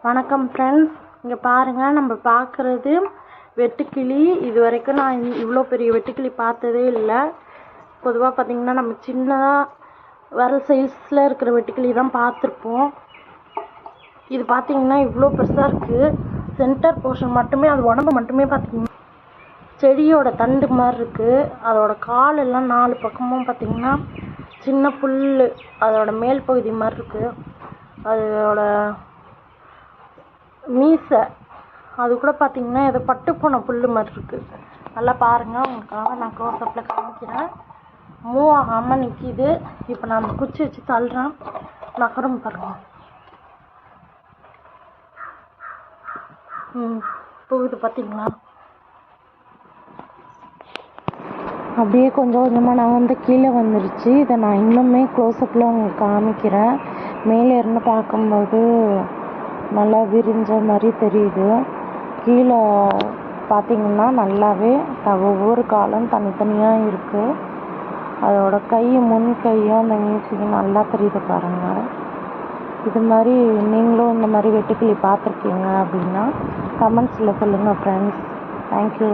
வணக்கம் ஃப்ரெண்ட்ஸ், இங்கே பாருங்கள், நம்ம பார்க்குறது வெட்டுக்கிளி. இது வரைக்கும் நான் இவ்வளோ பெரிய வெட்டுக்கிளி பார்த்ததே இல்லை. பொதுவாக பார்த்திங்கன்னா நம்ம சின்னதாக வர சைஸில் இருக்கிற வெட்டுக்கிளி தான் பார்த்துருப்போம். இது பார்த்திங்கன்னா இவ்வளோ பெருசாக இருக்குது. சென்டர் போர்ஷன் மட்டுமே, அது உடம்பு மட்டுமே பார்த்திங்கன்னா செடியோட தண்டு மாதிரி இருக்குது. அதோட கால் எல்லாம் 4 பக்கமும் பார்த்திங்கன்னா சின்ன புல் அதோட மேல் பகுதி மாதிரி இருக்குது. அதோட மீசை அது கூட பார்த்திங்கன்னா ஏதோ பட்டு போன புல் மாதிரி இருக்குது. நல்லா பாருங்கள், உங்களுக்காக நான் க்ளோஸ்அப்பில் காமிக்கிறேன். மூவ் ஆகாமல் நிற்கிது. இப்போ நான் அந்த குச்சி வச்சு தள்ளுறேன், நகரம் பாருங்கள். போகுது பார்த்திங்களா? அப்படியே கொஞ்சம் கொஞ்சமாக நான் வந்து கீழே வந்துருச்சு. இதை நான் இன்னுமே க்ளோஸ்அப்பில் உங்களுக்கு காமிக்கிறேன். மேலே இருந்து பார்க்கும்போது நல்லா விரிஞ்ச மாதிரி தெரியுது. கீழே பார்த்திங்கன்னா நல்லாவே ஒவ்வொரு காலம் தனித்தனியாக இருக்குது. அதோட கை, முன் கையும் அந்த மியூசிக்கும் நல்லா தெரியுது பாருங்கள். இது மாதிரி நீங்களும் இந்த மாதிரி வெட்டுக்கிளி பார்த்துருக்கீங்க அப்படின்னா கமெண்ட்ஸில் சொல்லுங்கள் ஃப்ரெண்ட்ஸ். தேங்க்யூ.